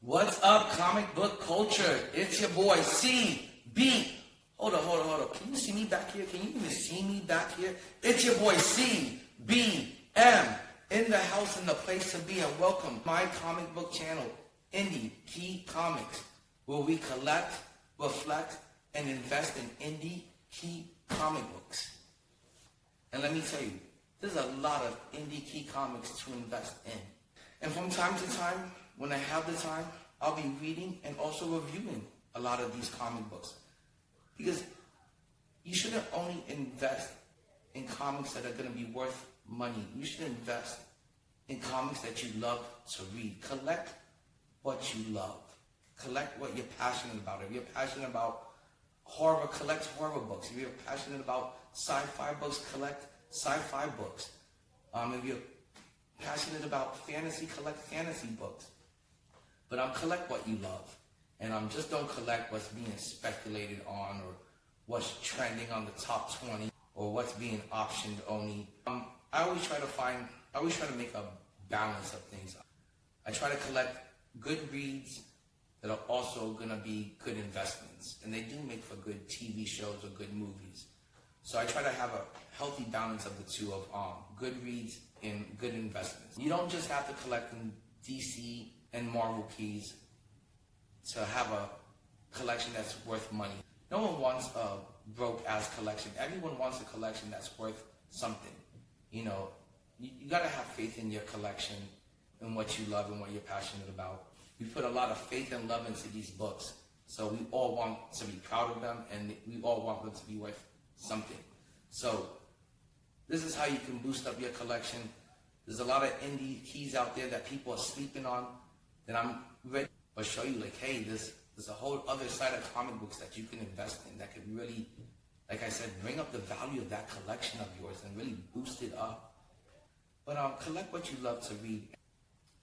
What's up, comic book culture? It's your boy CB. Hold up. Can you see me back here? Can you even see me back here? It's your boy CBM in the house and the place to be. And welcome to my comic book channel, Indie Key Comics, where we collect, reflect, and invest in indie key comic books. And let me tell you, there's a lot of indie key comics to invest in. And from time to time, when I have the time, I'll be reading and also reviewing a lot of these comic books. Because you shouldn't only invest in comics that are going to be worth money. You should invest in comics that you love to read. Collect what you love. Collect what you're passionate about. If you're passionate about horror, collect horror books. If you're passionate about sci-fi books, collect sci-fi books. If you're passionate about fantasy, collect fantasy books. But collect what you love. And just don't collect what's being speculated on or what's trending on the top 20 or what's being optioned only. I always try to make a balance of things. I try to collect good reads that are also going to be good investments. And they do make for good TV shows or good movies. So I try to have a healthy balance of the two of good reads and good investments. You don't just have to collect in DC and Marvel keys to have a collection that's worth money. No one wants a broke-ass collection. Everyone wants a collection that's worth something. You know, you gotta have faith in your collection and what you love and what you're passionate about. We put a lot of faith and love into these books. So we all want to be proud of them and we all want them to be worth something. So this is how you can boost up your collection. There's a lot of indie keys out there that people are sleeping on that I'm ready to show you, like, hey, there's a whole other side of comic books that you can invest in that could really, like I said, bring up the value of that collection of yours and really boost it up. But collect what you love to read.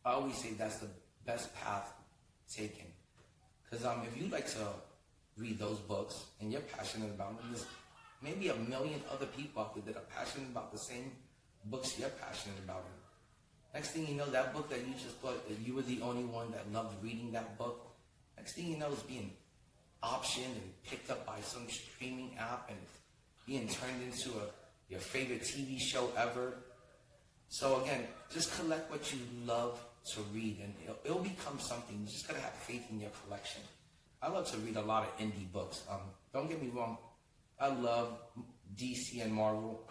I always say that's the best path taken. Because if you like to read those books and you're passionate about them, there's maybe a million other people out there that are passionate about the same books you're passionate about. Next thing you know, that book that you just thought that you were the only one that loved reading that book, next thing you know, it's being optioned and picked up by some streaming app and being turned into your favorite TV show ever. So again, just collect what you love to read and it'll become something. You just gotta have faith in your collection. I love to read a lot of indie books. Don't get me wrong, I love DC and Marvel.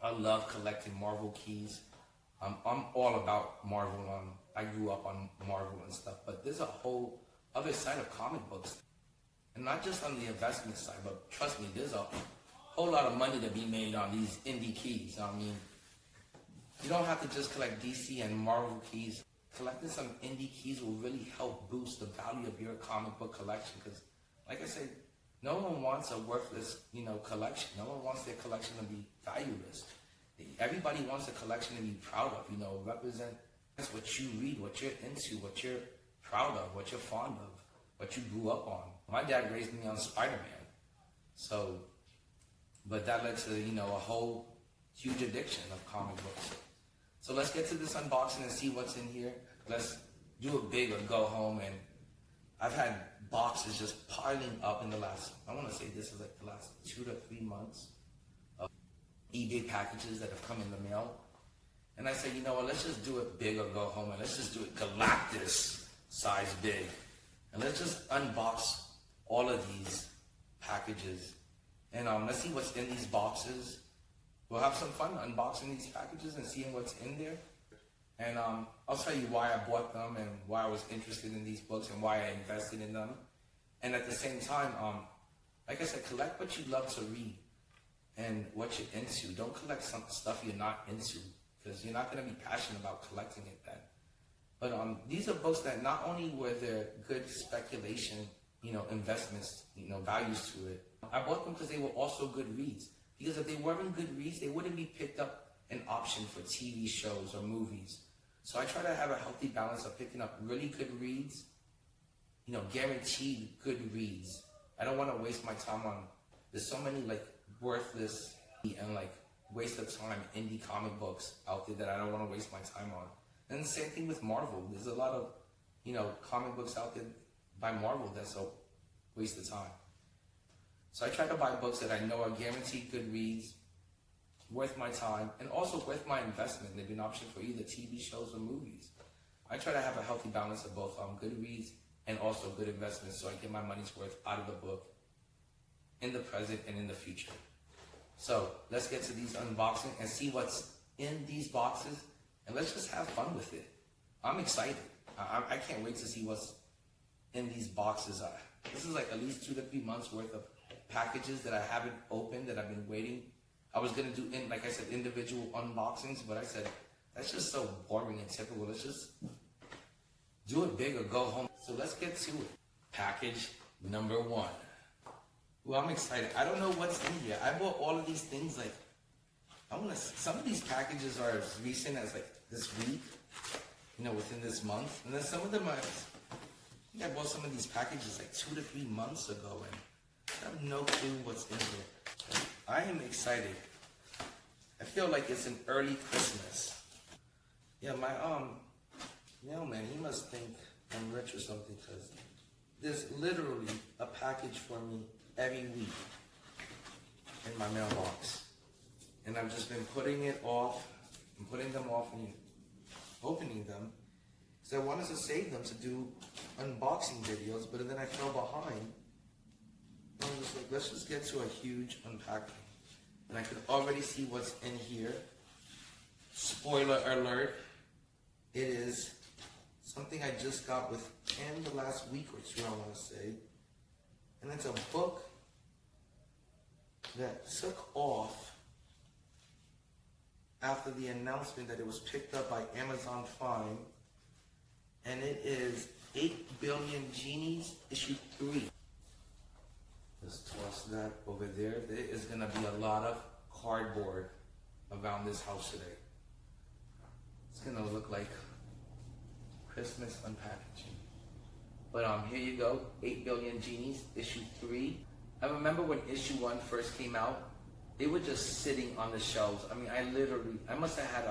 I love collecting Marvel keys. I'm all about Marvel. I grew up on Marvel and stuff, but there's a whole other side of comic books. And not just on the investment side, but trust me, there's a whole lot of money to be made on these indie keys. I mean, you don't have to just collect DC and Marvel keys. Collecting some indie keys will really help boost the value of your comic book collection because, like I said, no one wants a worthless, collection. No one wants their collection to be valueless. Everybody wants a collection to be proud of, represent what you read, what you're into, what you're proud of, what you're fond of, what you grew up on. My dad raised me on Spider-Man. So, but that led to, a whole huge addiction of comic books. So let's get to this unboxing and see what's in here. Let's do it big or go home. And I've had boxes just piling up in the last, I want to say this is like the last 2 to 3 months of eBay packages that have come in the mail. And I said, you know what, let's just do it big or go home. And let's just do it Galactus size big. And let's just unbox all of these packages. And let's see what's in these boxes. We'll have some fun unboxing these packages and seeing what's in there. And I'll tell you why I bought them and why I was interested in these books and why I invested in them. And at the same time, like I said, collect what you love to read and what you're into. Don't collect some stuff you're not into because you're not going to be passionate about collecting it then. But these are books that not only were there good speculation, investments, values to it. I bought them because they were also good reads. Because if they weren't good reads, they wouldn't be picked up an option for TV shows or movies. So I try to have a healthy balance of picking up really good reads, guaranteed good reads. I don't want to waste my time on, there's so many worthless and waste of time indie comic books out there that I don't want to waste my time on. And the same thing with Marvel. There's a lot of comic books out there by Marvel that's a waste of time. So I try to buy books that I know are guaranteed good reads, worth my time, and also worth my investment. They've been an option for either TV shows or movies. I try to have a healthy balance of both good reads and also good investments, so I get my money's worth out of the book in the present and in the future. So let's get to these unboxing and see what's in these boxes, and let's just have fun with it. I'm excited. I can't wait to see what's in these boxes. This is like at least 2 to 3 months worth of packages that I haven't opened, that I've been waiting. I was gonna do, like I said, individual unboxings, but I said, that's just so boring and typical. Let's just do it big or go home. So let's get to it. Package number 1. Well, I'm excited. I don't know what's in here. I bought all of these things like, some of these packages are as recent as like this week, within this month. And then some of them I bought some of these packages like 2 to 3 months ago, and I have no clue what's in here. I am excited. I feel like it's an early Christmas. Yeah, my man, he must think I'm rich or something, because there's literally a package for me every week in my mailbox. And I've just been putting them off and opening them, because I wanted to save them to do unboxing videos, but then I fell behind. I was just like, let's just get to a huge unpacking. And I could already see what's in here. Spoiler alert, it is something I just got within the last week or 2, I want to say. And it's a book that took off after the announcement that it was picked up by Amazon Prime. And it is 8 Billion Genies, issue 3. Let's toss that over there. There is going to be a lot of cardboard around this house today. It's going to look like Christmas unpackaging. But here you go, 8 Billion Genies, issue 3. I remember when issue 1 first came out, they were just sitting on the shelves. I mean, I must have had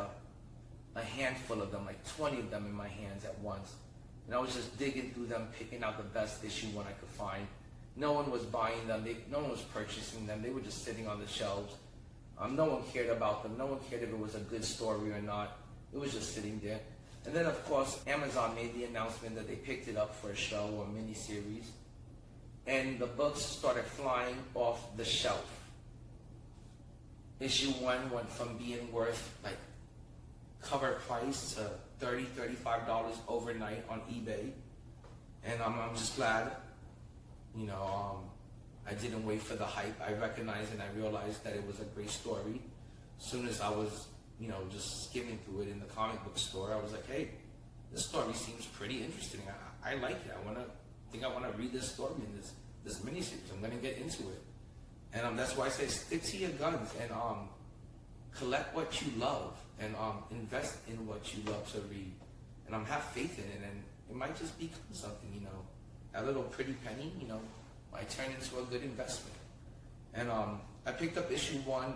a handful of them, like 20 of them in my hands at once. And I was just digging through them, picking out the best issue 1 I could find. No one was buying them, no one was purchasing them. They were just sitting on the shelves. No one cared about them. No one cared if it was a good story or not. It was just sitting there. And then, of course, Amazon made the announcement that they picked it up for a show or mini-series. And the books started flying off the shelf. Issue 1 went from being worth like cover price to $30, $35 overnight on eBay. And I'm just glad, I didn't wait for the hype. I recognized and I realized that it was a great story. As soon as I was, just skimming through it in the comic book store, I was like, hey, this story seems pretty interesting. I like it. I want to read this story in this miniseries. I'm going to get into it. And that's why I say stick to your guns and collect what you love and invest in what you love to read. And have faith in it, and it might just become something, a little pretty penny, might turn into a good investment. And I picked up issue 1.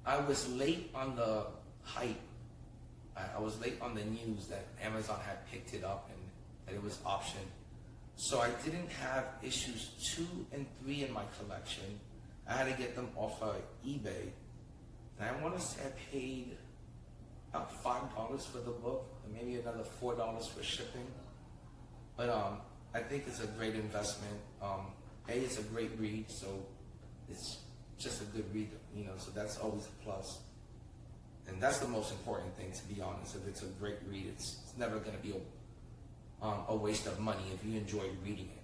I was late on the hype. I was late on the news that Amazon had picked it up and that it was optioned. So I didn't have issues 2 and 3 in my collection. I had to get them off of eBay. And I want to say I paid about $5 for the book, and maybe another $4 for shipping. But I think it's a great investment. It's a great read, so it's just a good read, so that's always a plus. And that's the most important thing, to be honest. If it's a great read, it's never going to be a waste of money if you enjoy reading it.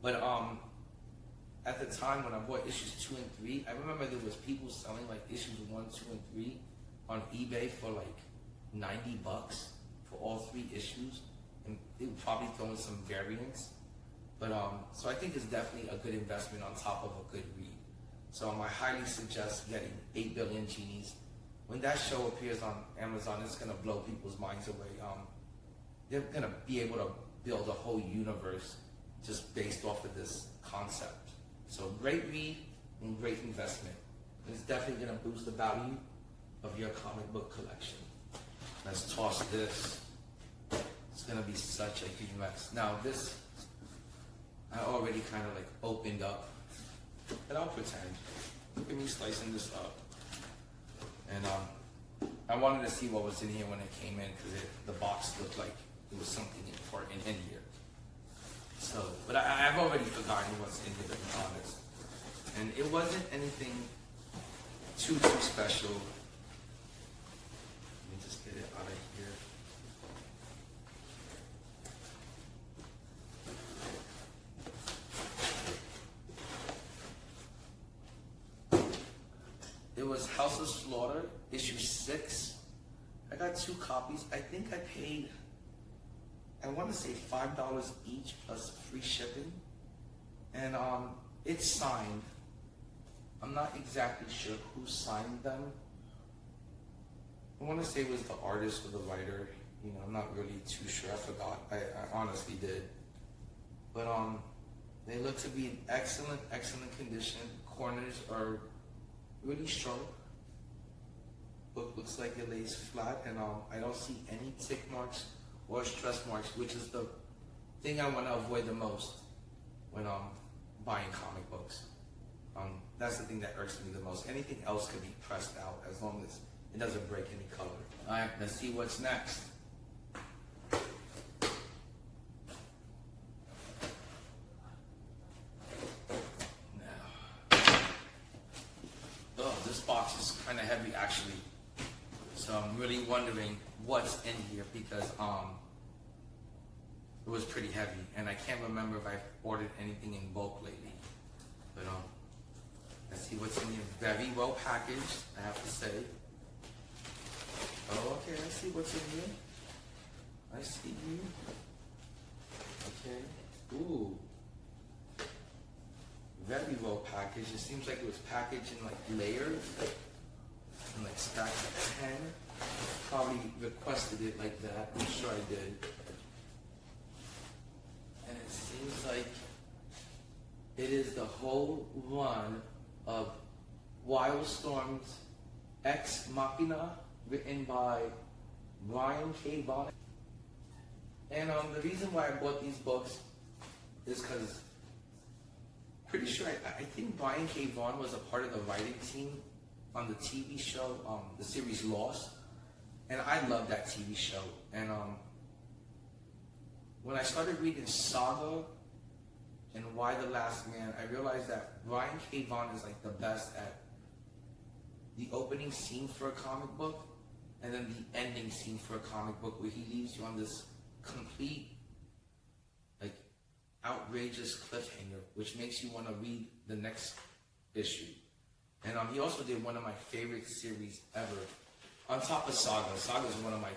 But at the time when I bought issues 2 and 3, I remember there was people selling like issues 1, 2, and 3 on eBay for like $90 for all 3 issues, and they would probably throw in some variants. But so I think it's definitely a good investment on top of a good read. So I highly suggest getting 8 Billion Genies. When that show appears on Amazon, it's gonna blow people's minds away. They're gonna be able to build a whole universe just based off of this concept. So great read and great investment. It's definitely gonna boost the value of your comic book collection. Let's toss this. gonna be such a huge mess. Now this, I already kind of like opened up, and I'll pretend. Look at me slicing this up. And I wanted to see what was in here when it came in, because the box looked like it was something important in here. So, but I've already forgotten what's in here, to be honest. And it wasn't anything too special. Let me just get it out of here. It was House of Slaughter, issue 6. I got 2 copies. I think I paid, I want to say $5 each plus free shipping. And it's signed. I'm not exactly sure who signed them. I want to say it was the artist or the writer. You know, I'm not really too sure. I forgot. I honestly did. But they look to be in excellent condition. Corners are really strong. Book looks like it lays flat, and I don't see any tick marks or stress marks, which is the thing I want to avoid the most when buying comic books. That's the thing that irks me the most. Anything else could be pressed out as long as it doesn't break any color. All right, let's see what's next. This box is kind of heavy actually, so I'm really wondering what's in here, because it was pretty heavy, and I can't remember if I've ordered anything in bulk lately. But let's see what's in here. Very well packaged, I have to say. Oh, okay, I see what's in here. I see you. Okay. Ooh. Very well packaged. It seems like it was packaged in like layers and like stacked of 10. Probably requested it like that. I'm sure I did. And it seems like it is the whole run of Wildstorm's Ex Machina, written by Brian K. Vaughan. And the reason why I bought these books is because pretty sure, I think Brian K. Vaughan was a part of the writing team on the TV show, the series Lost. And I love that TV show. And when I started reading Saga and Why the Last Man, I realized that Brian K. Vaughan is like the best at the opening scene for a comic book, and then the ending scene for a comic book, where he leaves you on this complete, like, outrageous cliffhanger, which makes you want to read the next issue. And he also did one of my favorite series ever, on top of Saga. Saga is one of my,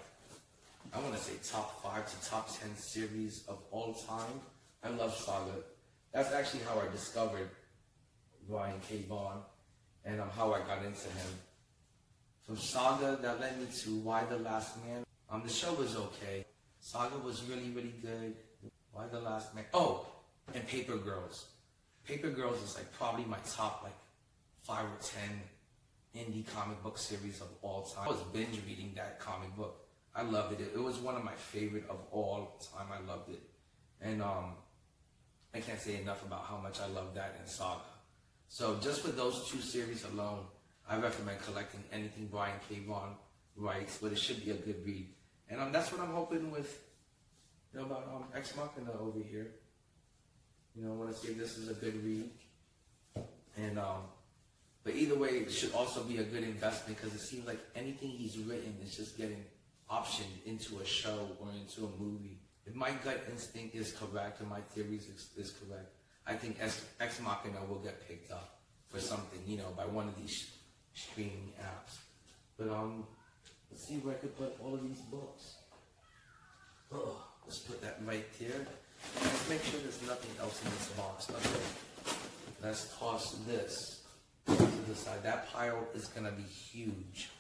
I want to say, top 5 to top 10 series of all time. I love Saga. That's actually how I discovered Brian K. Vaughan, and how I got into him. From Saga, that led me to Why the Last Man. The show was okay. Saga was really, really good. Why the Last Man? Oh, and Paper Girls. Paper Girls is like probably my top like 5 or 10 indie comic book series of all time. I was binge reading that comic book. I loved it. It was one of my favorite of all time. I loved it. And I can't say enough about how much I love that and Saga. So just for those 2 series alone, I recommend collecting anything Brian K. Vaughan writes, but it should be a good read. And that's what I'm hoping with, you know, about Ex Machina over here. You know, I want to say this is a good read. And but either way, it should also be a good investment, because it seems like anything he's written is just getting optioned into a show or into a movie. If my gut instinct is correct and my theories is correct, I think Ex Machina will get picked up for something, you know, by one of these streaming apps. But let's see where I could put all of these books. Oh, let's put that right there. Let's make sure there's nothing else in this box. Okay. Let's toss this to the side. That pile is gonna be huge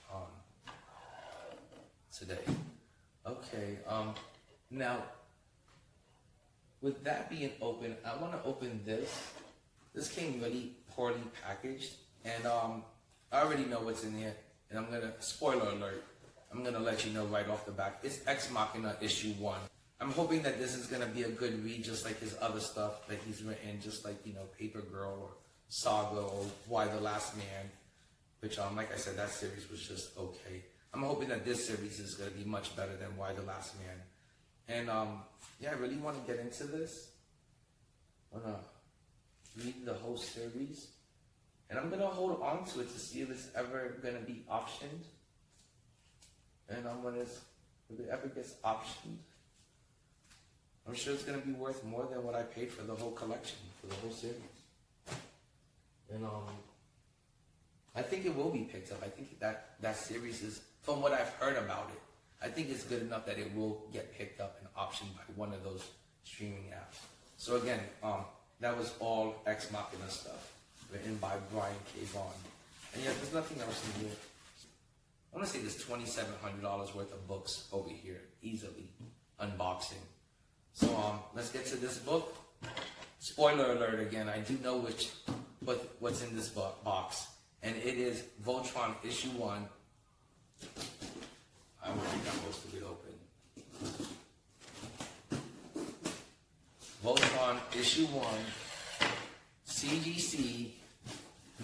today. Okay. Now, with that being open, I want to open this. This came really poorly packaged, and I already know what's in here. And I'm gonna, spoiler alert, I'm gonna let you know right off the bat. It's Ex Machina issue 1. I'm hoping that this is gonna be a good read, just like his other stuff that he's written, just like, you know, Paper Girl or Saga or Why the Last Man, which, like I said, that series was just okay. I'm hoping that this series is gonna be much better than Why the Last Man. And yeah, I really want to get into this. I wanna read the whole series, and I'm gonna hold on to it to see if it's ever gonna be optioned. And if it ever gets optioned, I'm sure it's gonna be worth more than what I paid for the whole collection, for the whole series. And I think it will be picked up. I think that series is, from what I've heard about it, I think it's good enough that it will get picked up and optioned by one of those streaming apps. So again, that was all Ex Machina stuff, written by Brian K. Vaughan. And yeah, there's nothing else in here. I want to say there's $2,700 worth of books over here, easily, unboxing. So let's get to this book. Spoiler alert again, I do know what's in this box. And it is Voltron issue 1. I don't think I'm supposed to be open. Voltron issue 1, CGC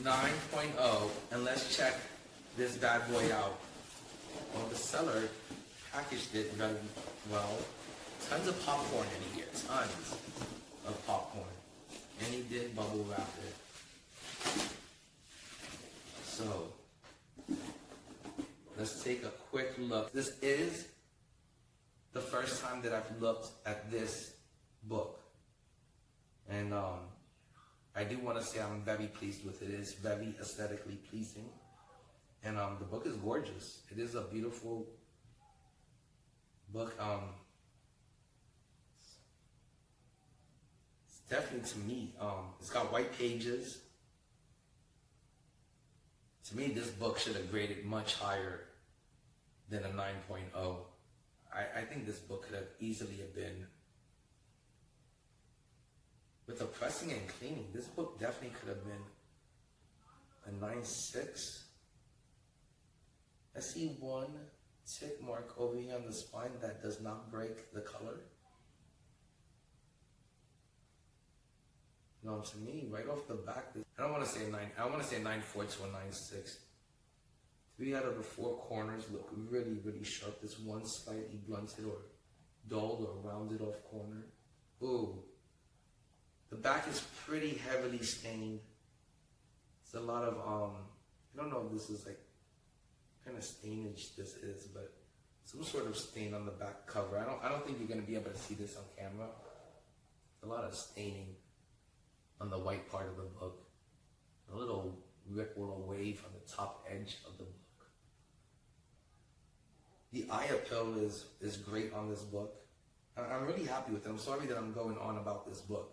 9.0, and let's check this bad boy out. Well, the seller packaged it very well. Tons of popcorn in here, tons of popcorn. And he did bubble wrap it. So, let's take a quick look. This is the first time that I've looked at this book. And I do want to say I'm very pleased with it. It is very aesthetically pleasing. And the book is gorgeous. It is a beautiful book. It's definitely, to me, it's got white pages. To me, this book should have graded much higher than a 9.0. I think this book could have easily have been, with the pressing and cleaning, this book definitely could have been a 9.6. I see one tick mark over here on the spine that does not break the color. No, to me, right off the back, I don't want to say 9. I want to say 9.4 to a 9.6. 3 out of the 4 corners look really, really sharp. This one slightly blunted or dulled or rounded off corner. Ooh. The back is pretty heavily stained. It's a lot of, I don't know if this is like, what kind of stainage this is, but some sort of stain on the back cover. I don't think you're going to be able to see this on camera. A lot of staining on the white part of the book. A little ripple or wave on the top edge of the book. The eye appeal is great on this book. I'm really happy with it. I'm sorry that I'm going on about this book,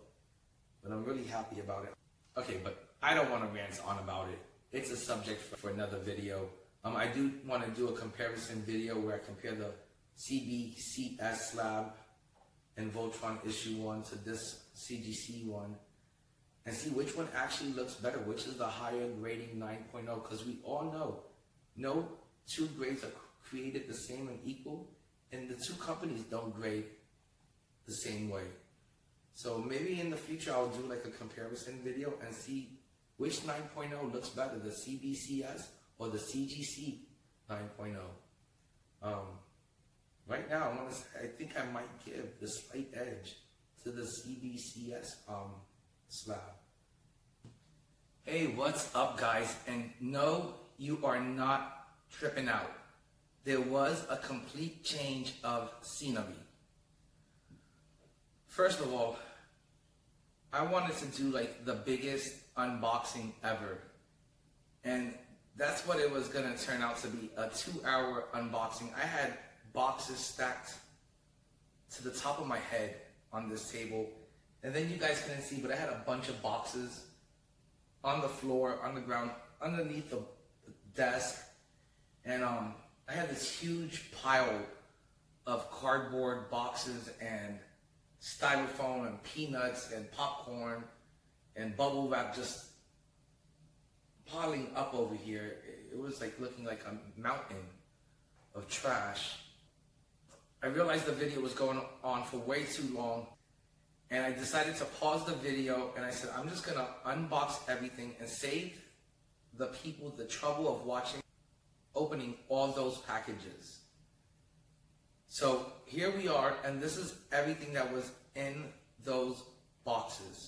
but I'm really happy about it. Okay, but I don't want to rant on about it. It's a subject for another video. I do want to do a comparison video where I compare the CBCS slab and Voltron issue 1 to this CGC one, and see which one actually looks better, which is the higher grading 9.0, because we all know no two grades are created the same and equal, and the two companies don't grade the same way. So maybe in the future I'll do like a comparison video and see which 9.0 looks better, the CBCS or the CGC 9.0. Right now I think I might give the slight edge to the CBCS slab. Hey, what's up guys? And no, you are not tripping out. There was a complete change of scenery. First of all, I wanted to do like the biggest unboxing ever. And that's what it was gonna turn out to be, a 2-hour unboxing. I had boxes stacked to the top of my head on this table. And then you guys couldn't see, but I had a bunch of boxes on the floor, on the ground, underneath the desk. And I had this huge pile of cardboard boxes and styrofoam and peanuts and popcorn and bubble wrap just piling up over here. It was like looking like a mountain of trash. I realized the video was going on for way too long, and I decided to pause the video, and I said, I'm just gonna unbox everything and save the people the trouble of opening all those packages. So here we are, and this is everything that was in those boxes.